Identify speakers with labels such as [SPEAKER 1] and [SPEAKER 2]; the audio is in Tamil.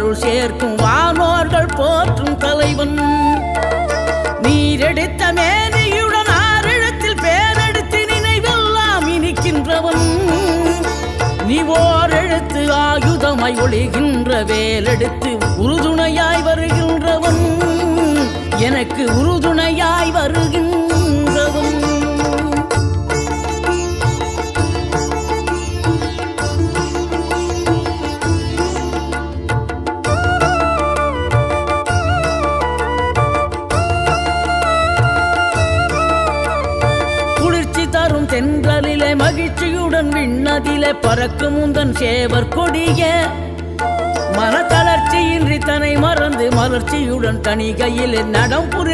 [SPEAKER 1] அருள் சேர்க்கும் வானோர்கள் போற்றும் தலைவன். நீரெடுத்த மேனியுடன் ஆறிடத்தில் பேரெடுத்து நினைவெல்லாம் இனிக்கின்றவன். நீ ஓரெழுத்து ஆயுதமாய் ஒளிகின்ற வேலெடுத்து உறுதுணையாய் வருகின்றவன். எனக்கு உறுதுணையாய் வருகின்றவன். தென்றலிலே மகிழ்ச்சியுடன் விண்ணதிலே பறக்கும் உந்தன் சேவர் கொடிய மனத்தளர்ச்சியின்றி தன்னை மறந்து மலர்ச்சியுடன் தனிகையில் நடம் புரி